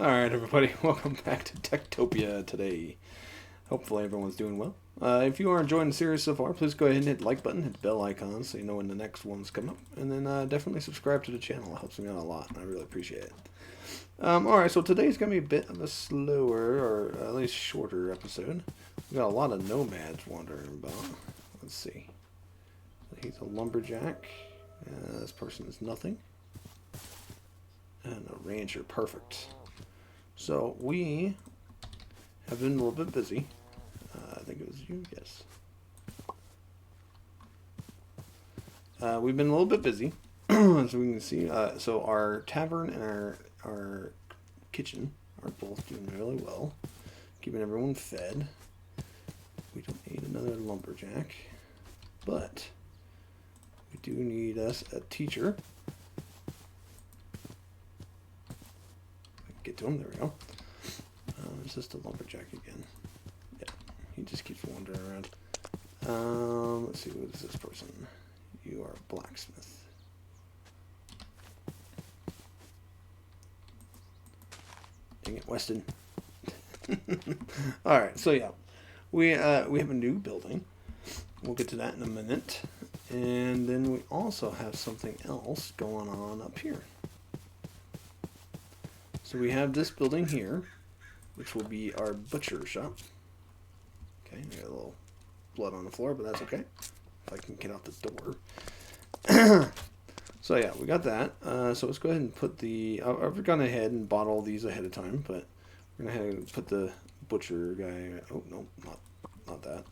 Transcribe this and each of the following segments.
Alright, everybody, welcome back to Tektopia today. Hopefully, everyone's doing well. If you are enjoying the series so far, please go ahead and hit the like button, hit the bell icon so you know when the next one's coming up. And then definitely subscribe to the channel, it helps me out a lot, and I really appreciate it. Alright, so today's going to be a bit of a slower, or at least shorter episode. We got a lot of nomads wandering about. Let's see. He's a lumberjack. This person is nothing. And a rancher, perfect. So we have been a little bit busy. I think it was you, yes. We've been a little bit busy, as we can see. So our tavern and our kitchen are both doing really well, keeping everyone fed. We don't need another lumberjack, but we do need us a teacher. Get to him. There we go. Is this the lumberjack again? Yeah, he just keeps wandering around. Let's see, what is this person? You are a blacksmith. Dang it, Weston. All right, so yeah, we have a new building. We'll get to that in a minute, and then we also have something else going on up here. So we have this building here, which will be our butcher shop. Okay, I got a little blood on the floor, but that's okay. If I can get out the door. So yeah, we got that. So let's go ahead and put the... I've gone ahead and bought all these ahead of time, but we're going to have to put the butcher guy... Oh, no, not that.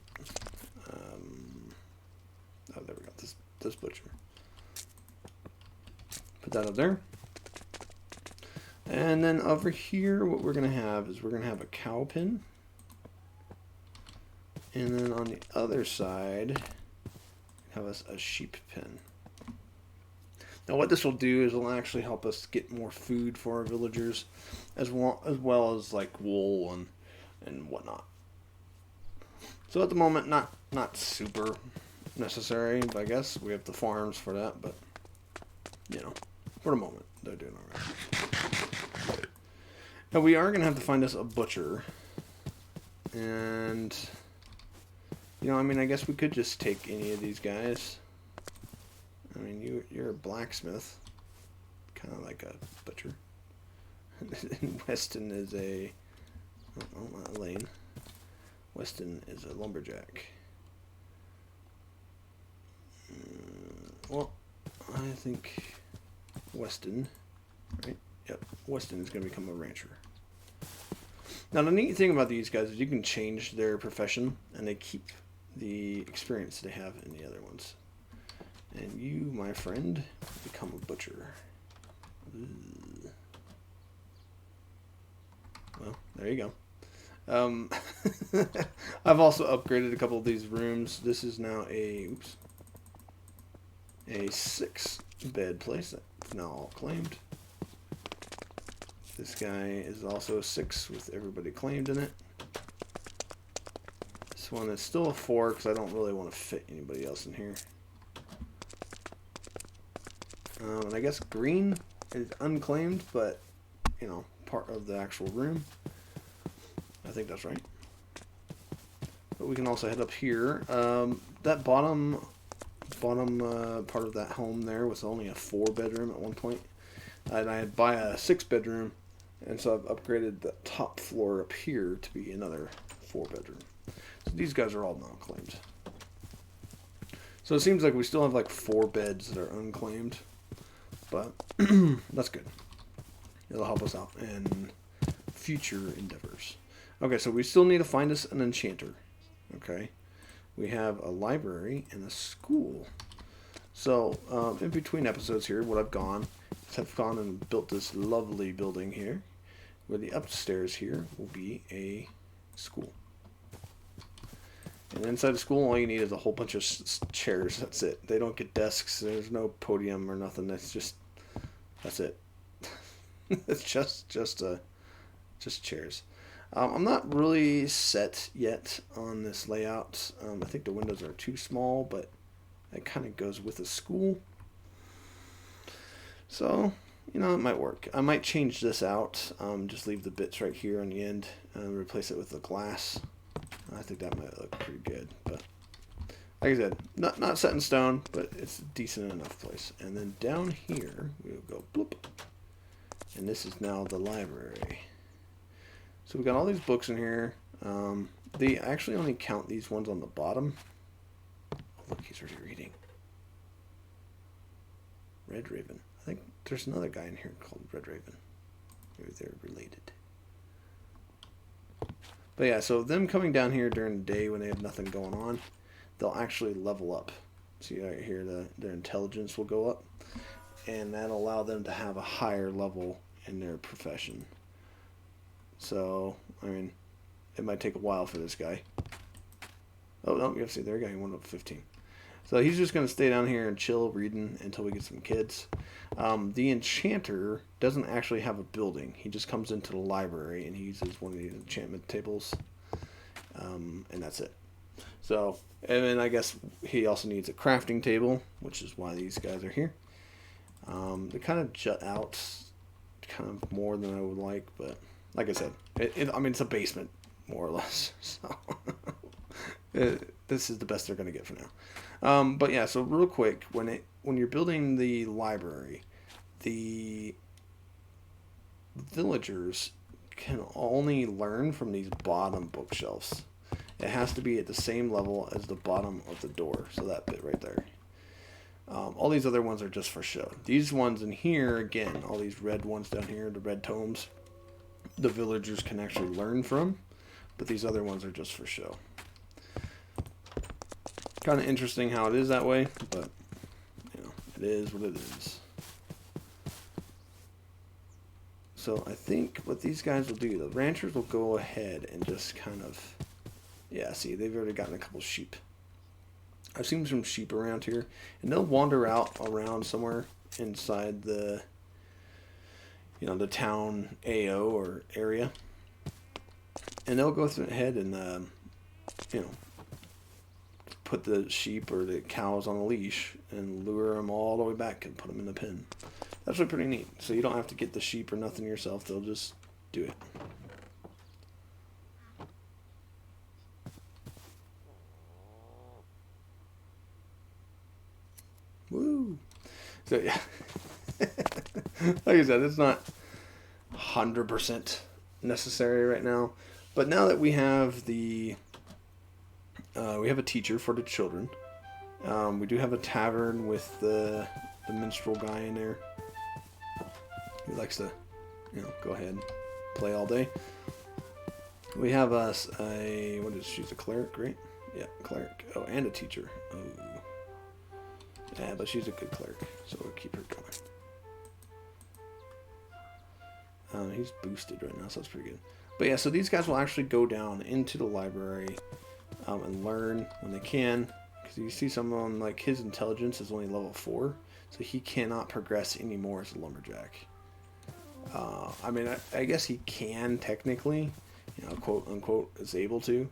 Oh, there we go. This butcher. Put that up there. And then over here, what we're going to have is we're going to have a cow pen. And then on the other side, have us a sheep pen. Now what this will do is it'll actually help us get more food for our villagers, as well as like wool and whatnot. So at the moment, not super necessary, I guess. We have the farms for that, but, you know, for the moment, they're doing all right. Now we are going to have to find us a butcher. And, you know, I mean, I guess we could just take any of these guys. I mean, you're a blacksmith. Kind of like a butcher. And Weston is a... Oh, not Elaine. Weston is a lumberjack. Well, I think Weston... Right? Yep, Weston is going to become a rancher. Now, the neat thing about these guys is you can change their profession, and they keep the experience they have in the other ones. And you, my friend, become a butcher. Ooh. Well, there you go. I've also upgraded a couple of these rooms. This is now a 6-bed place that's now all claimed. This guy is also a 6 with everybody claimed in it. This one is still a 4 because I don't really want to fit anybody else in here. And I guess green is unclaimed, but, you know, part of the actual room. I think that's right. But we can also head up here. That bottom part of that home there was only a 4-bedroom at one point. And I had buy a 6-bedroom. And so I've upgraded the top floor up here to be another 4-bedroom. So these guys are all non-claimed. So it seems like we still have like 4 beds that are unclaimed. But that's good. It'll help us out in future endeavors. Okay, so we still need to find us an enchanter. Okay. We have a library and a school. So in between episodes here, what I've gone and built this lovely building here, where the upstairs here will be a school. And inside the school, all you need is a whole bunch of chairs. That's it. They don't get desks. There's no podium or nothing. That's it. It's just chairs. I'm not really set yet on this layout. I think the windows are too small, but that kind of goes with a school. So You know, it might work. I might change this out. Just leave the bits right here on the end and replace it with the glass. I think that might look pretty good. But like I said, not set in stone, but it's a decent enough place. And then down here, we'll go bloop. And this is now the library. So we got all these books in here. They actually only count these ones on the bottom. Oh, look, he's already reading. Red Raven. I think there's another guy in here called Red Raven. Maybe they're related. But yeah, so them coming down here during the day when they have nothing going on, they'll actually level up. See right here, their intelligence will go up. And that'll allow them to have a higher level in their profession. So, I mean, it might take a while for this guy. Oh, no, you have to see, there we go, he went up 15. So he's just going to stay down here and chill reading until we get some kids. The enchanter doesn't actually have a building. He just comes into the library and he uses one of these enchantment tables. And that's it. So, and then I guess he also needs a crafting table, which is why these guys are here. They kind of jut out kind of more than I would like, but like I said, I mean, it's a basement, more or less. So this is the best they're going to get for now. But yeah, so real quick, when you're building the library, the villagers can only learn from these bottom bookshelves. It has to be at the same level as the bottom of the door, so that bit right there. All these other ones are just for show. These ones in here, again, all these red ones down here, the red tomes, the villagers can actually learn from, but these other ones are just for show. Kind of interesting how it is that way, but you know, it is what it is. So I think what these guys will do, the ranchers will go ahead and just kind of, yeah, see, they've already gotten a couple sheep. I've seen some sheep around here, and they'll wander out around somewhere inside the, you know, the town AO or area, and they'll go ahead and, you know, put the sheep or the cows on a leash and lure them all the way back and put them in the pen. That's really pretty neat. So you don't have to get the sheep or nothing yourself. They'll just do it. Woo! So yeah, like I said, it's not 100% necessary right now, but now that we have we have a teacher for the children. We do have a tavern with the minstrel guy in there. He likes to, you know, go ahead and play all day. We have us she's a cleric, right? Yeah, cleric. Oh, and a teacher. Oh. Yeah, but she's a good cleric, so we'll keep her going. He's boosted right now, so that's pretty good. But yeah, so these guys will actually go down into the library and learn when they can. Because you see some of them, like his intelligence is only level 4, so he cannot progress anymore as a lumberjack. I mean, I guess he can technically, you know, quote unquote, is able to,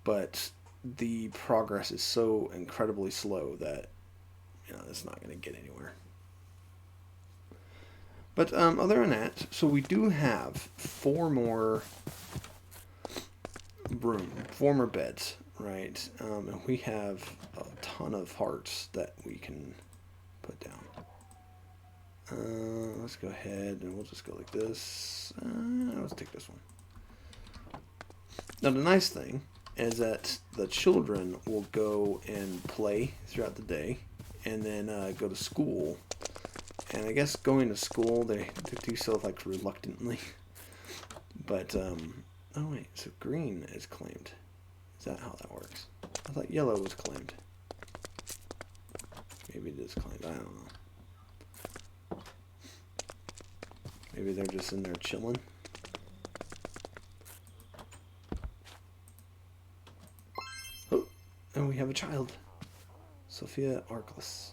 but the progress is so incredibly slow that, you know, it's not going to get anywhere. But other than that, so we do have 4 more beds, right? And we have a ton of hearts that we can put down. Let's go ahead and we'll just go like this. Let's take this one. Now the nice thing is that the children will go and play throughout the day and then go to school. And I guess going to school, they do so like reluctantly. But, oh wait, so green is claimed. Is that how that works? I thought yellow was claimed. Maybe it is claimed, I don't know. Maybe they're just in there chilling. Oh, and we have a child. Sophia Arcalis.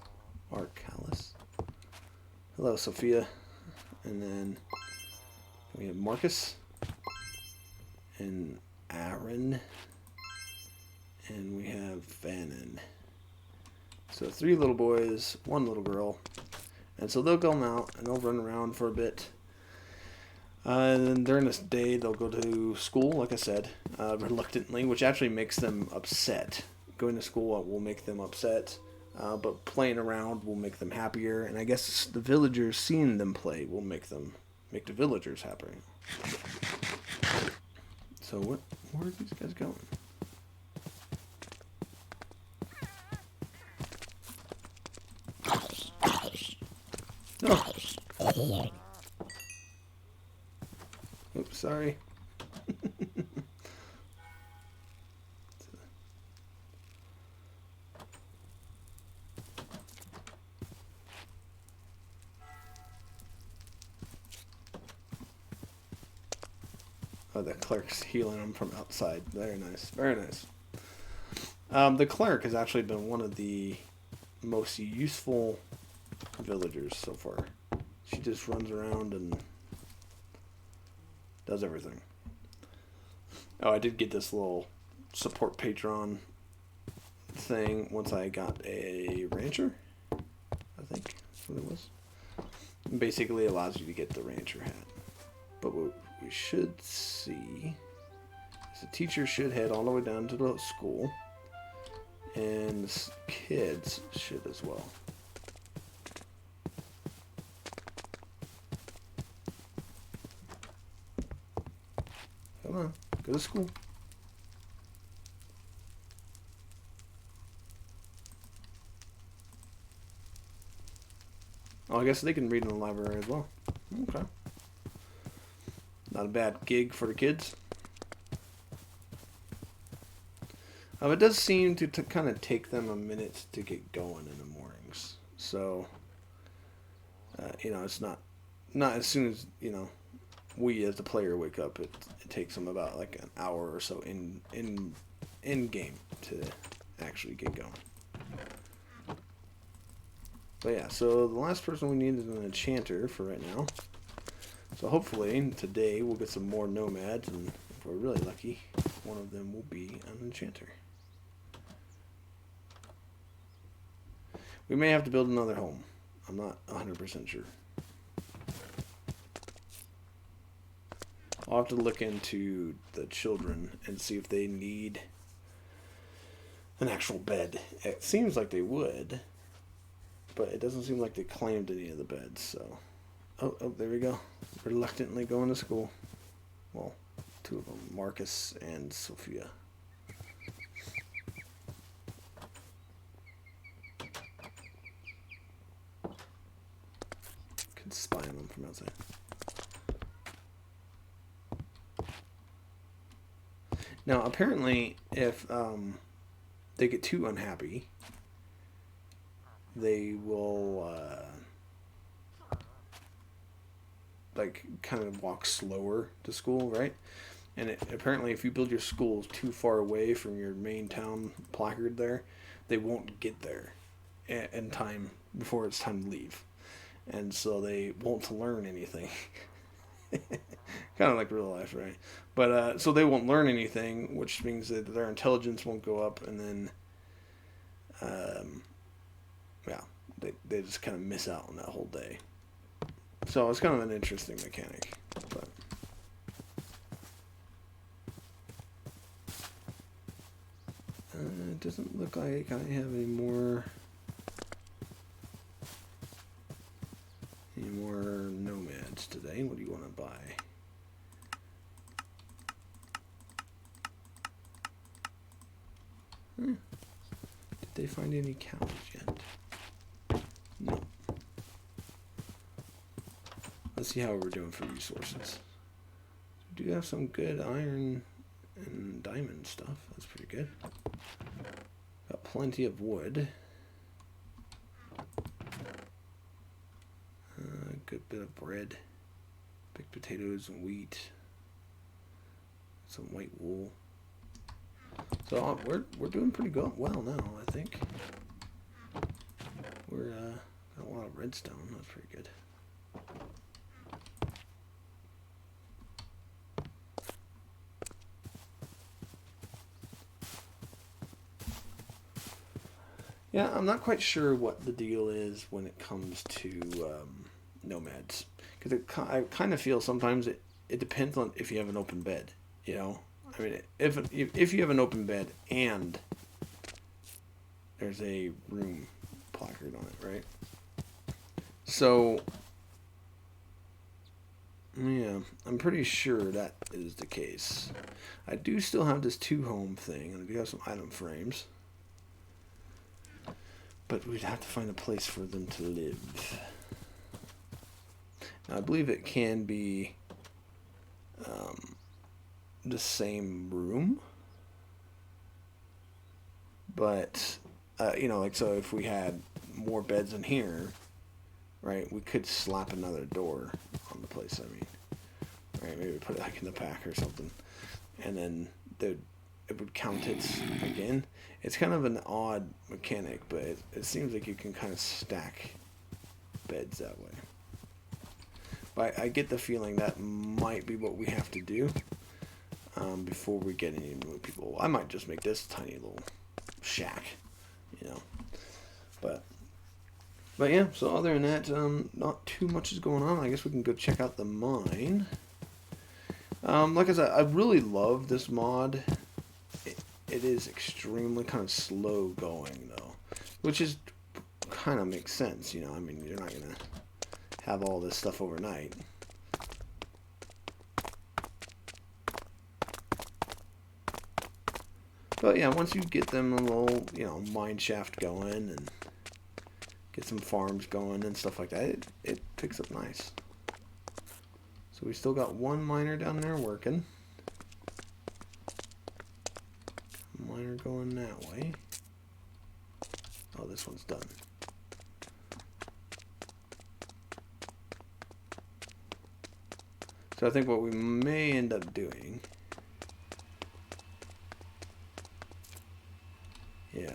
Hello, Sophia. And then we have Marcus. And Aaron. And we have Vannon. So 3 little boys, 1 little girl. And so they'll come out and they'll run around for a bit. And then during this day, they'll go to school, like I said, reluctantly, which actually makes them upset. Going to school will make them upset, but playing around will make them happier. And I guess the villagers seeing them play will make the villagers happier. So where are these guys going? No. Oops, sorry. Oh, the clerk's healing them from outside. Very nice. Very nice. The clerk has actually been one of the most useful villagers so far. She just runs around and does everything. Oh, I did get this little support patron thing once I got a rancher. I think that's what it was. It basically allows you to get the rancher hat. But what we should see is the teacher should head all the way down to the school. And the kids should as well. Come on, go to school. Oh, I guess they can read in the library as well. Okay. Not a bad gig for the kids. It does seem to kind of take them a minute to get going in the mornings. So, it's not as soon as, we as the player wake up. It takes them about like an hour or so in game to actually get going. But yeah, so the last person we need is an enchanter for right now. So hopefully today we'll get some more nomads, and if we're really lucky, one of them will be an enchanter. We may have to build another home. I'm not 100% sure. I'll have to look into the children and see if they need an actual bed. It seems like they would, but it doesn't seem like they claimed any of the beds, so... Oh, there we go. Reluctantly going to school. Well, two of them, Marcus and Sophia. Can spy on them from outside. Now, apparently, if they get too unhappy, they will kind of walk slower to school, right? And apparently, if you build your schools too far away from your main town placard there, they won't get there in time before it's time to leave, and so they won't learn anything. Kind of like real life, right? But so they won't learn anything, which means that their intelligence won't go up, and then they just kind of miss out on that whole day. So it's kind of an interesting mechanic. But it doesn't look like I have any more nomads today. What do you want to buy? Did they find any cows yet? No. Let's see how we're doing for resources. We do have some good iron and diamond stuff. That's pretty good. Got plenty of wood. Good bit of bread. Baked potatoes and wheat. Some white wool. So we're doing pretty good. Well now, I think. We're got a lot of redstone. That's pretty good. Yeah, I'm not quite sure what the deal is when it comes to nomads, because I kind of feel sometimes it depends on if you have an open bed. You know, I mean, if you have an open bed and there's a room placard on it, right? So yeah, I'm pretty sure that is the case. I do still have this two home thing, and I do have some item frames. But we'd have to find a place for them to live. Now, I believe it can be the same room. But, you know, like, so if we had more beds in here, right, we could slap another door on the place, I mean. Right, maybe put it like in the pack or something. And then it would count it again. It's kind of an odd mechanic, but it seems like you can kind of stack beds that way. But I get the feeling that might be what we have to do before we get any more people. I might just make this tiny little shack, you know. But yeah, so other than that, not too much is going on. I guess we can go check out the mine. Like I said, I really love this mod. It is extremely kind of slow going, though, which is kind of makes sense, you know. I mean, you're not gonna have all this stuff overnight. But yeah, once you get them a little, you know, mine shaft going and get some farms going and stuff like that, it picks up nice. So we still got one miner down there working. Miner going that way. Oh, this one's done. So I think what we may end up doing, yeah,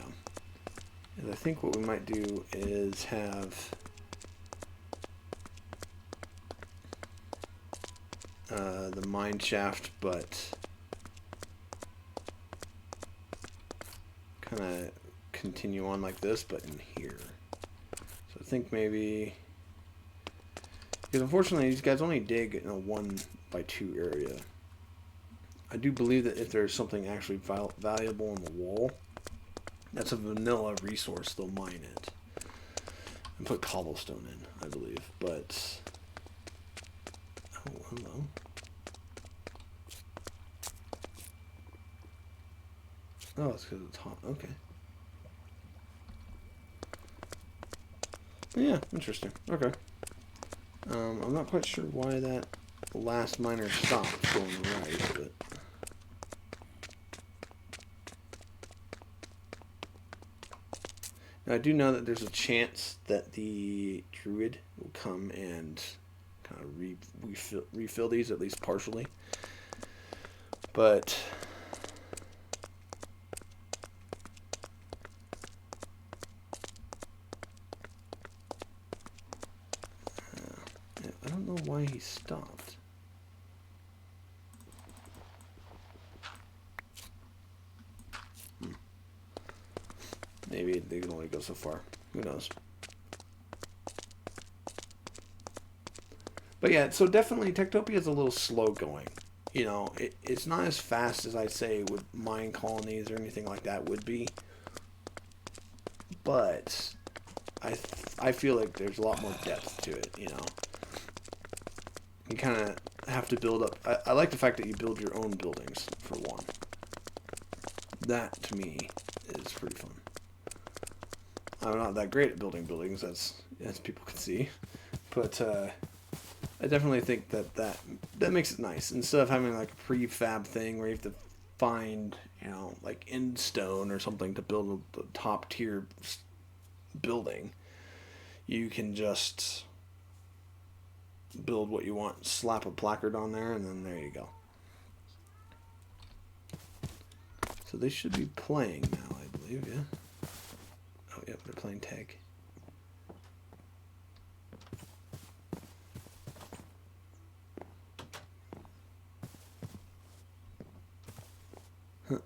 is I think what we might do is have the mine shaft, but kind of continue on like this, but in here. So I think maybe, because unfortunately these guys only dig in a 1x2 area. I do believe that if there's something actually valuable on the wall, that's a vanilla resource, they'll mine it and put cobblestone in, I believe. But oh, hello. Oh, it's because it's hot. Okay. Yeah, interesting. Okay. I'm not quite sure why that last miner stopped going right, but now I do know that there's a chance that the druid will come and kind of refill these, at least partially. But I don't know why he stopped. Maybe they can only go so far. Who knows? But yeah, so definitely Tektopia is a little slow going. You know, it's not as fast as I'd say with mine colonies or anything like that would be. But I feel like there's a lot more depth to it, you know. You kind of have to build up. I like the fact that you build your own buildings, for one. That, to me, is pretty fun. I'm not that great at building buildings, as people can see. But I definitely think that makes it nice. Instead of having like a prefab thing where you have to find, you know, like in stone or something to build a top tier building, you can just build what you want, slap a placard on there, and then there you go. So they should be playing now, I believe, yeah? Oh, yep, they're playing tag. Huh.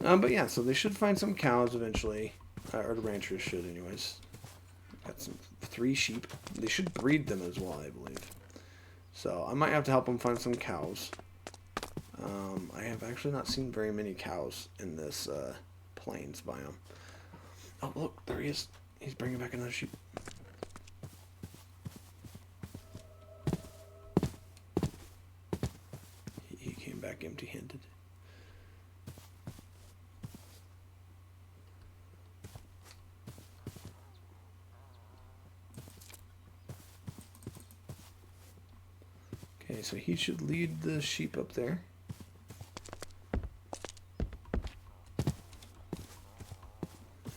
But yeah, so they should find some cows eventually, or the ranchers should, anyways. Got some 3 sheep. They should breed them as well, I believe. So I might have to help them find some cows. I have actually not seen very many cows in this plains biome. Oh, look, there he is. He's bringing back another sheep. He came back empty-handed. Okay, so he should lead the sheep up there.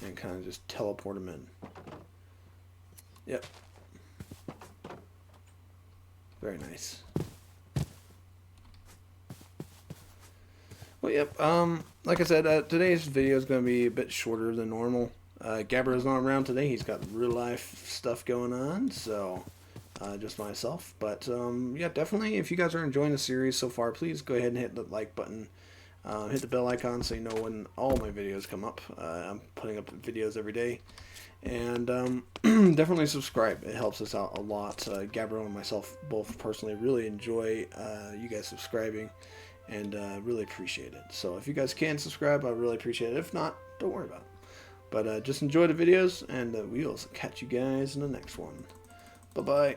And kind of just teleport them in. Yep. Very nice. Well, yep. Like I said, today's video is going to be a bit shorter than normal. Gabbro's not around today. He's got real life stuff going on, so just myself. But yeah, definitely, if you guys are enjoying the series so far, please go ahead and hit the like button. Hit the bell icon so you know when all my videos come up. I'm putting up videos every day. And definitely subscribe. It helps us out a lot. Gabriel and myself both personally really enjoy you guys subscribing and really appreciate it. So if you guys can subscribe, I really appreciate it. If not, don't worry about it. But just enjoy the videos, and we will catch you guys in the next one. Bye-bye.